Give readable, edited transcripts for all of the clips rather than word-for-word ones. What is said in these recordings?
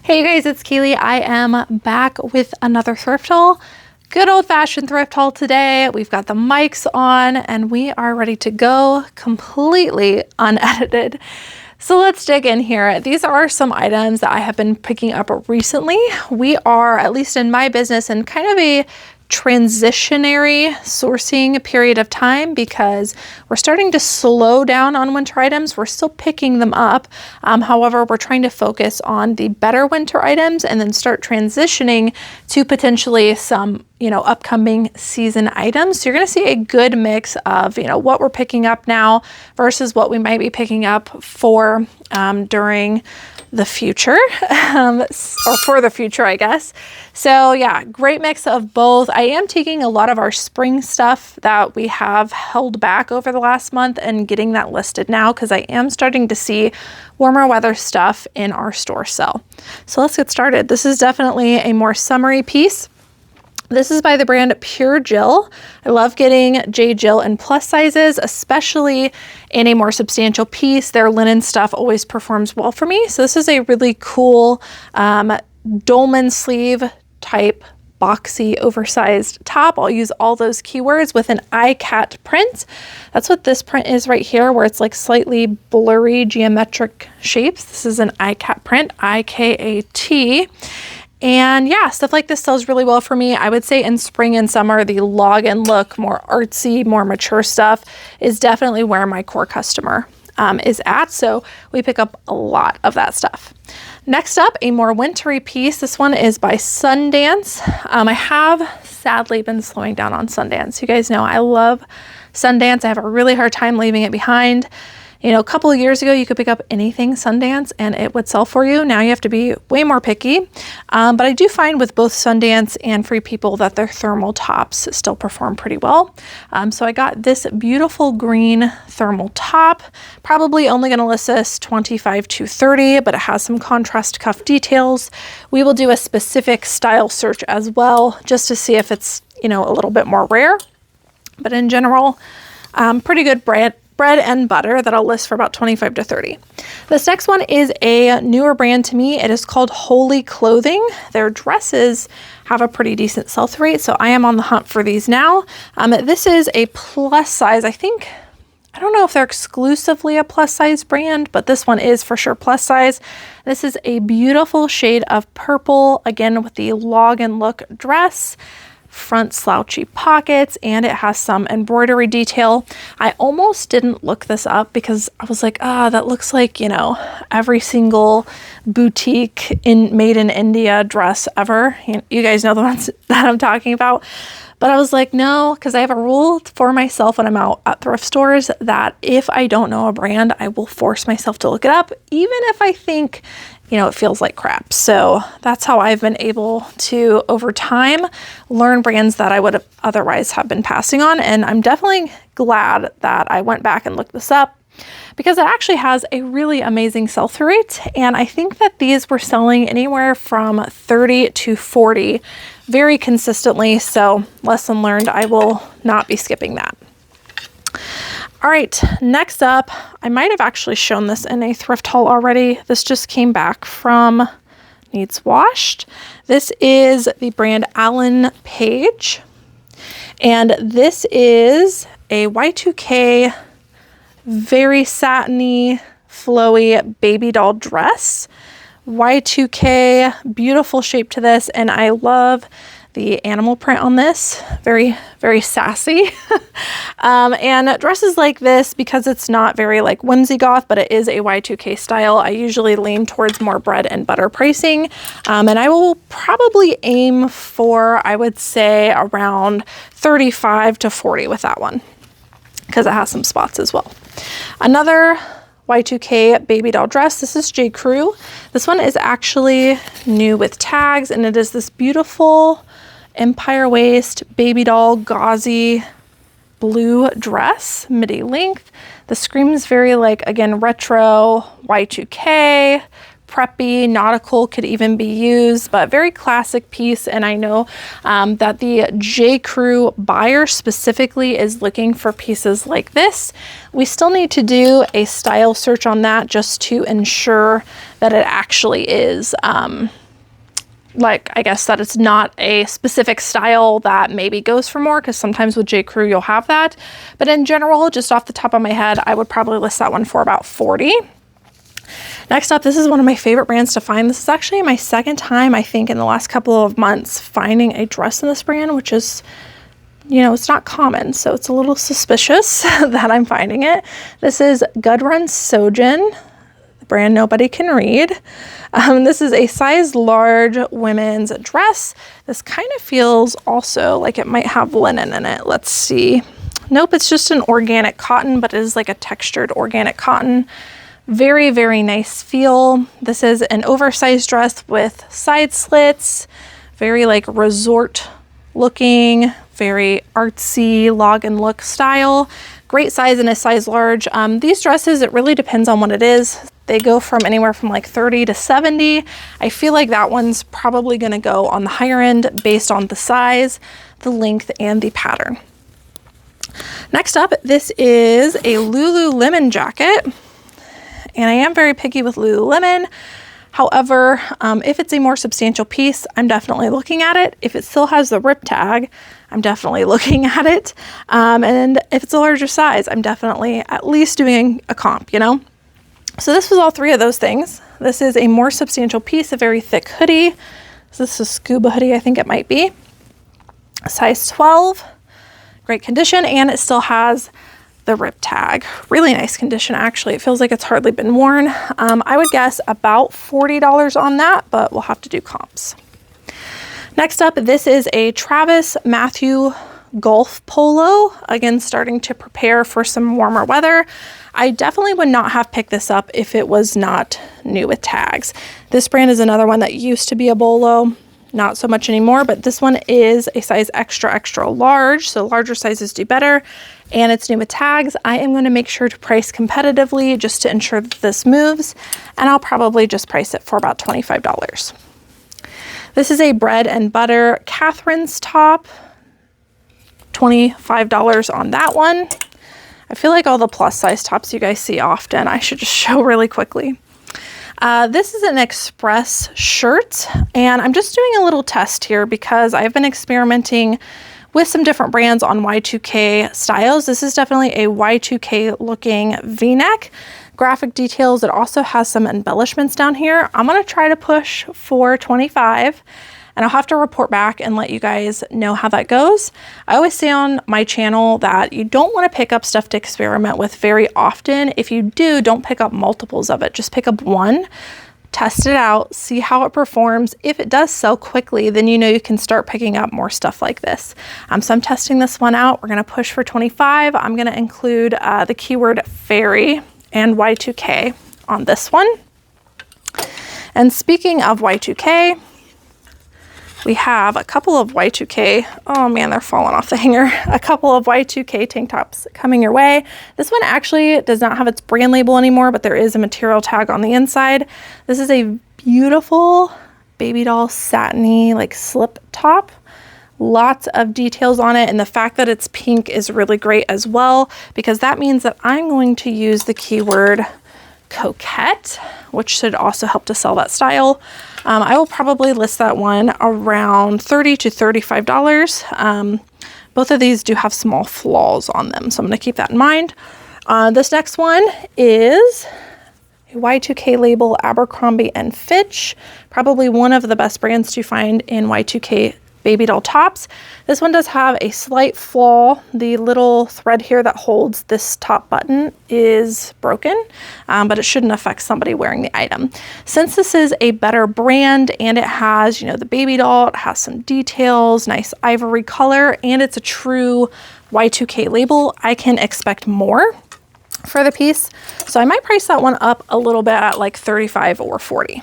Hey you guys, it's Cayley. I am back with another thrift haul. Good old-fashioned thrift haul today. We've got the mics on and we are ready to go, completely unedited. So let's dig in here. These are some items that I have been picking up recently. We are, at least in my business, in kind of a transitionary sourcing period of time because we're starting to slow down on winter items. We're still picking them up. However, we're trying to focus on the better winter items and then start transitioning to potentially some, upcoming season items. So you're going to see a good mix of, what we're picking up now versus what we might be picking up for during the future, or for the future, I guess. So yeah, great mix of both. I am taking a lot of our spring stuff that we have held back over the last month and getting that listed now because I am starting to see warmer weather stuff in our store sell. So let's get started. This is definitely a more summery piece. This is by the brand Pure Jill. I love getting J. Jill in plus sizes, especially in a more substantial piece. Their linen stuff always performs well for me. So this is a really cool dolman sleeve type boxy oversized top. I'll use all those keywords with an iCat print. That's what this print is right here, where it's like slightly blurry geometric shapes. This is an iCat print, I-K-A-T. And yeah, stuff like this sells really well for me. I would say in spring and summer, the log and look, more artsy, more mature stuff is definitely where my core customer is at. So we pick up a lot of that stuff. Next up, a more wintry piece. This one is by Sundance. I have sadly been slowing down on Sundance. You guys know I love Sundance. I have a really hard time leaving it behind. A couple of years ago, you could pick up anything Sundance and it would sell for you. Now you have to be way more picky. But I do find with both Sundance and Free People that their thermal tops still perform pretty well. So I got this beautiful green thermal top, probably only going to list this $25 to $30, but it has some contrast cuff details. We will do a specific style search as well, just to see if it's, a little bit more rare. But in general, pretty good bread and butter that I'll list for about $25 to $30. This next one is a newer brand to me. It is called Holy Clothing. Their dresses have a pretty decent sell-through rate, so I am on the hunt for these now. This is a plus size. I don't know if they're exclusively a plus size brand, but this one is for sure plus size. This is a beautiful shade of purple, again with the log and look dress. Front slouchy pockets, and it has some embroidery detail. I almost didn't look this up because I was like, that looks like, every single boutique made in India dress ever. You guys know the ones that I'm talking about. But I was like, no, because I have a rule for myself when I'm out at thrift stores that if I don't know a brand, I will force myself to look it up, even if I think it feels like crap. So that's how I've been able to, over time, learn brands that I would have otherwise have been passing on. And I'm definitely glad that I went back and looked this up because it actually has a really amazing sell-through rate. And I think that these were selling anywhere from $30 to $40 very consistently. So lesson learned, I will not be skipping that. All right, next up, I might have actually shown this in a thrift haul already. This just came back from Needs Washed. This is the brand Allen Page. And this is a Y2K, very satiny, flowy baby doll dress. Y2K, beautiful shape to this. And I love the animal print on this, very, very sassy. And dresses like this, because it's not very like whimsy goth, but it is a Y2K style, I usually lean towards more bread and butter pricing. And I will probably aim for, I would say, around $35 to $40 with that one, because it has some spots as well. Another Y2K baby doll dress. This is J. Crew. This one is actually new with tags, and it is this beautiful empire waist baby doll gauzy blue dress, midi length. The screams very like, again, retro Y2K, preppy, nautical could even be used, but very classic piece. And I know that the J. Crew buyer specifically is looking for pieces like this. We still need to do a style search on that just to ensure that it actually is like, I guess that it's not a specific style that maybe goes for more, because sometimes with J. Crew you'll have that. But in general, just off the top of my head, I would probably list that one for about 40. Next up, this is one of my favorite brands to find. This is actually my second time, I think, in the last couple of months finding a dress in this brand, which is, you know, it's not common, so it's a little suspicious that I'm finding it. This is Gudrun Sojin, the brand nobody can read. This is a size large women's dress. This kind of feels also like it might have linen in it. Let's see. Nope, it's just an organic cotton, but it is like a textured organic cotton. Very, very nice feel. This is an oversized dress with side slits, very like resort looking, very artsy log and look style. Great size and a size large. These dresses, it really depends on what it is. They go from anywhere from like 30 to 70. I feel like that one's probably gonna go on the higher end based on the size, the length, and the pattern. Next up, this is a Lululemon jacket. And I am very picky with Lululemon. However, if it's a more substantial piece, I'm definitely looking at it. If it still has the rip tag, I'm definitely looking at it. And if it's a larger size, I'm definitely at least doing a comp, you know? So this was all three of those things. This is a more substantial piece, a very thick hoodie. So this is a scuba hoodie, I think it might be. Size 12, great condition, and it still has the rip tag. Really nice condition, actually. It feels like it's hardly been worn. I would guess about $40 on that, but we'll have to do comps. Next up, this is a Travis Matthew golf polo. Again, starting to prepare for some warmer weather. I definitely would not have picked this up if it was not new with tags. This brand is another one that used to be a bolo. Not so much anymore, but this one is a size extra, extra large. So larger sizes do better. And it's new with tags. I am going to make sure to price competitively just to ensure that this moves. And I'll probably just price it for about $25. This is a bread and butter Catherine's top. $25 on that one. I feel like all the plus size tops you guys see often, I should just show really quickly. This is an express shirt, and I'm just doing a little test here because I've been experimenting with some different brands on Y2K styles. This is definitely a Y2K looking V-neck. Graphic details. It also has some embellishments down here. I'm going to try to push for 25, and I'll have to report back and let you guys know how that goes. I always say on my channel that you don't want to pick up stuff to experiment with very often. If you do, don't pick up multiples of it. Just pick up one, test it out, see how it performs. If it does sell quickly, then you know you can start picking up more stuff like this. So I'm testing this one out. We're going to push for 25. I'm going to include the keyword fairy and Y2K on this one. And speaking of Y2K, we have a couple of Y2K, oh man, they're falling off the hanger. A couple of Y2K tank tops coming your way. This one actually does not have its brand label anymore, but there is a material tag on the inside. This is a beautiful baby doll satiny like slip top. Lots of details on it, and the fact that it's pink is really great as well, because that means that I'm going to use the keyword coquette, which should also help to sell that style. I will probably list that one around $30 to $35. Both of these do have small flaws on them, so I'm going to keep that in mind. This next one is a Y2K label Abercrombie and Fitch, probably one of the best brands to find in Y2K baby doll tops. This one does have a slight flaw. The little thread here that holds this top button is broken, but it shouldn't affect somebody wearing the item. Since this is a better brand and it has, you know, the baby doll, it has some details, nice ivory color, and it's a true Y2K label, I can expect more for the piece. So I might price that one up a little bit at like 35 or 40.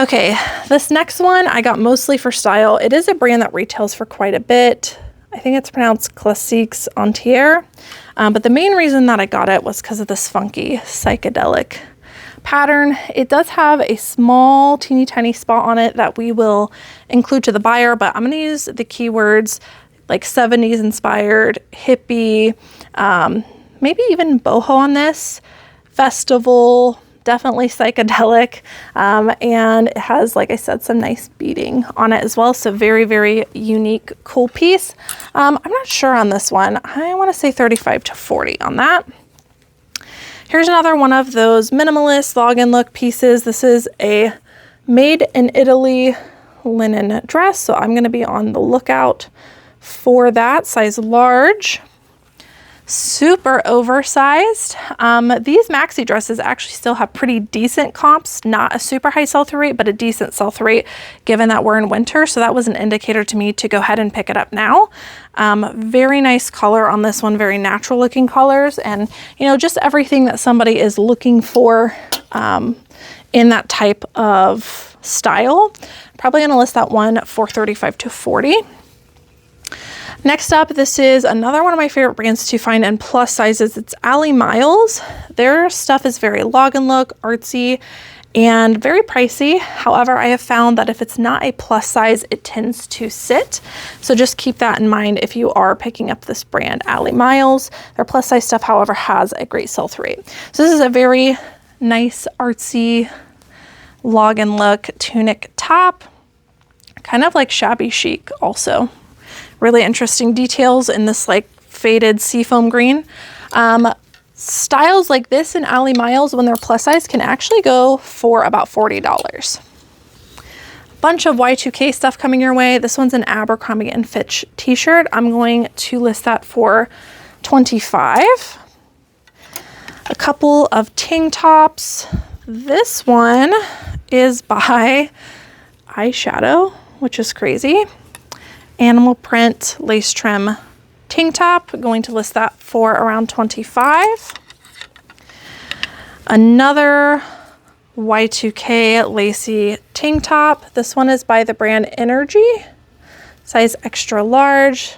Okay, this next one I got mostly for style. It is a brand that retails for quite a bit. I think it's pronounced Classiques Entier. But the main reason that I got it was because of this funky psychedelic pattern. It does have a small teeny tiny spot on it that we will include to the buyer, but I'm going to use the keywords like 70s inspired, hippie, maybe even boho on this, festival, definitely psychedelic, and it has, like I said, some nice beading on it as well. So very, very unique, cool piece. I'm not sure on this one. I want to say 35 to 40 on that. Here's another one of those minimalist login look pieces. This is a made in Italy linen dress. So I'm going to be on the lookout for that, size large. Super oversized. These maxi dresses actually still have pretty decent comps, not a super high sell-through rate, but a decent sell-through rate given that we're in winter. So that was an indicator to me to go ahead and pick it up now. Very nice color on this one, very natural looking colors, and you know, just everything that somebody is looking for in that type of style. Probably gonna list that one for 35 to 40. Next up, this is another one of my favorite brands to find in plus sizes. It's Ali Miles. Their stuff is very log and look, artsy, and very pricey. However, I have found that if it's not a plus size, it tends to sit. So just keep that in mind if you are picking up this brand, Ali Miles. Their plus size stuff, however, has a great sell-through rate. So this is a very nice, artsy, log and look tunic top, kind of like shabby chic also. Really interesting details in this like faded seafoam green. Styles like this in Ali Miles, when they're plus size, can actually go for about $40. Bunch of Y2K stuff coming your way. This one's an Abercrombie & Fitch t-shirt. I'm going to list that for $25. A couple of Ting tops. This one is by Eyeshadow, which is crazy. Animal print lace trim Ting top, going to list that for around $25. Another Y2K lacy Ting top. This one is by the brand Energy, size extra large.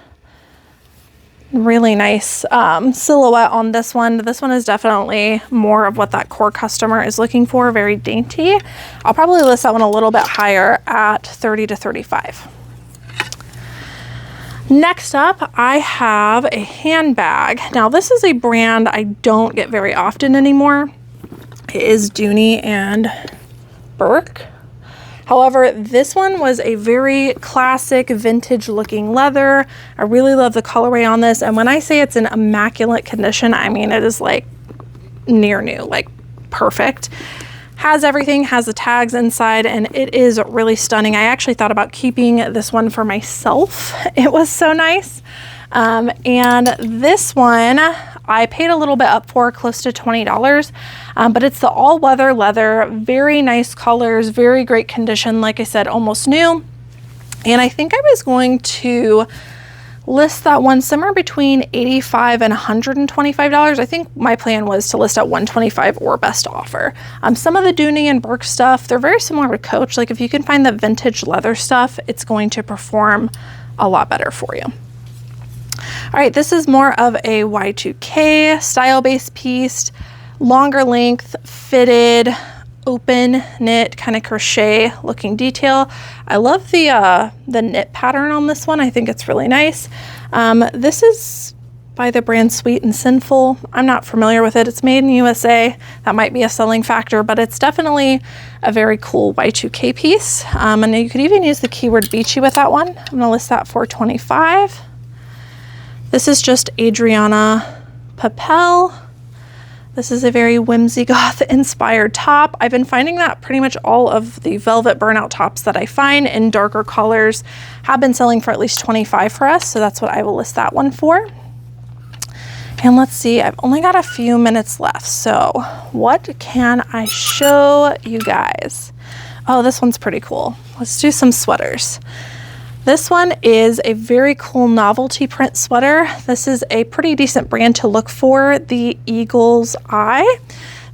Really nice silhouette on this one. This one is definitely more of what that core customer is looking for, very dainty. I'll probably list that one a little bit higher at 30 to 35. Next up, I have a handbag. Now, this is a brand I don't get very often anymore. It is Dooney and Burke. However, this one was a very classic vintage looking leather. I really love the colorway on this. And when I say it's in immaculate condition, I mean it is like near new, like perfect. Has everything, has the tags inside, and it is really stunning. I actually thought about keeping this one for myself. It was so nice. And this one I paid a little bit up for, close to $20, but it's the all-weather leather, very nice colors, very great condition. Like I said, almost new. And I think I was going to list that one somewhere between $85 and $125. I think my plan was to list at $125 or best offer. Some of the Dooney and Burke stuff, they're very similar to Coach. Like if you can find the vintage leather stuff, it's going to perform a lot better for you. All right, this is more of a Y2K style-based piece, longer length, fitted, open knit, kind of crochet looking detail. I love the knit pattern on this one. I think it's really nice. This is by the brand Sweet and Sinful. I'm not familiar with it. It's made in USA. That might be a selling factor, but it's definitely a very cool Y2K piece. And you could even use the keyword beachy with that one. I'm gonna list that for $25. This is just Adriana Papel. This is a very whimsy goth inspired top. I've been finding that pretty much all of the velvet burnout tops that I find in darker colors have been selling for at least $25 for us. So that's what I will list that one for. And let's see, I've only got a few minutes left. So what can I show you guys? Oh, this one's pretty cool. Let's do some sweaters. This one is a very cool novelty print sweater. This is a pretty decent brand to look for, the Eagle's Eye.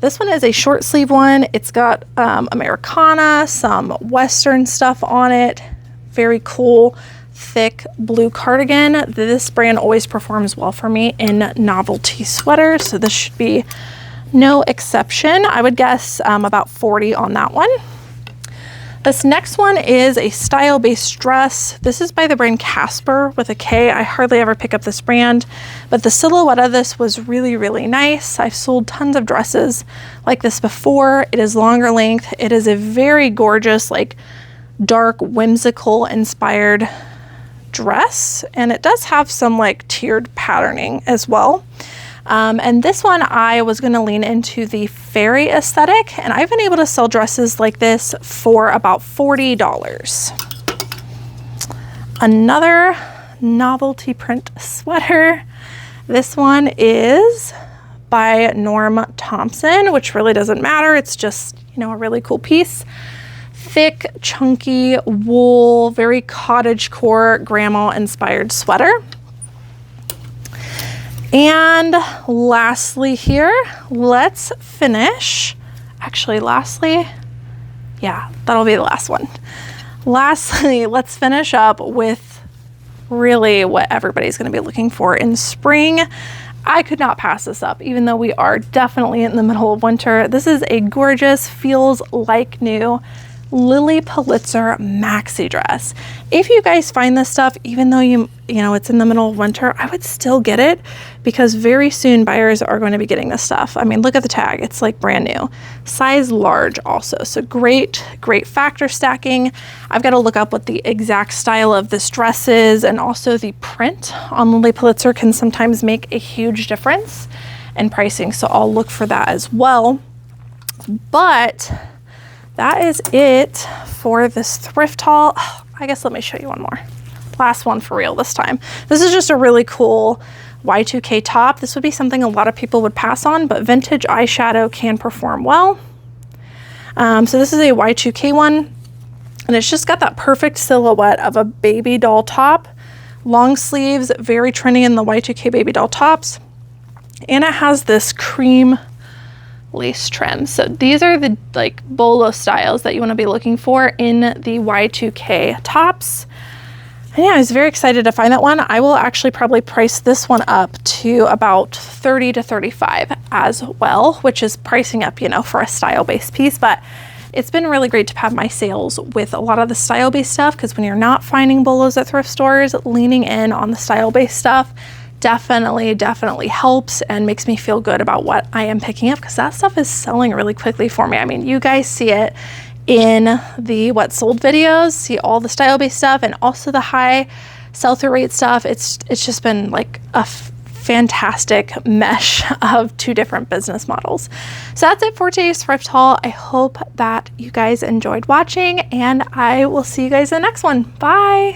This one is a short sleeve one. It's got Americana, some Western stuff on it. Very cool, thick blue cardigan. This brand always performs well for me in novelty sweaters, so this should be no exception. I would guess about 40 on that one. This next one is a style-based dress. This is by the brand Casper with a K. I hardly ever pick up this brand, but the silhouette of this was really, really nice. I've sold tons of dresses like this before. It is longer length. It is a very gorgeous, like dark, whimsical inspired dress. And it does have some like tiered patterning as well. And this one, I was going to lean into the fairy aesthetic, and I've been able to sell dresses like this for about $40. Another novelty print sweater. This one is by Norm Thompson, which really doesn't matter. It's just, you know, a really cool piece. Thick, chunky wool, very cottagecore, grandma inspired sweater. And lastly here, let's finish. Actually, lastly, yeah, that'll be the last one. Lastly, let's finish up with really what everybody's going to be looking for in spring. I could not pass this up, even though we are definitely in the middle of winter. This is a gorgeous, feels like new Lily Pulitzer maxi dress. If you guys find this stuff, even though you know it's in the middle of winter, I would still get it, because very soon buyers are going to be getting this stuff. I mean, look at the tag, it's like brand new. Size large also, so great factor stacking. I've got to look up what the exact style of this dress is, and also the print on Lily Pulitzer can sometimes make a huge difference in pricing, so I'll look for that as well. But that is it for this thrift haul. Oh, I guess let me show you one more. Last one for real this time. This is just a really cool Y2K top. This would be something a lot of people would pass on, but vintage eyeshadow can perform well. So this is a Y2K one, and it's just got that perfect silhouette of a baby doll top. Long sleeves, very trendy in the Y2K baby doll tops. And it has this cream lace trim. So these are the like bolo styles that you want to be looking for in the Y2K tops. And yeah, I was very excited to find that one. I will actually probably price this one up to about 30 to 35 as well, which is pricing up, you know, for a style-based piece. But it's been really great to have my sales with a lot of the style-based stuff, because when you're not finding bolos at thrift stores, leaning in on the style-based stuff definitely helps and makes me feel good about what I am picking up, because that stuff is selling really quickly for me. I mean, you guys see it in the what sold videos, see all the style-based stuff and also the high sell-through rate stuff. It's just been like a fantastic mesh of two different business models. So that's it for today's thrift haul. I hope that you guys enjoyed watching, and I will see you guys in the next one. Bye.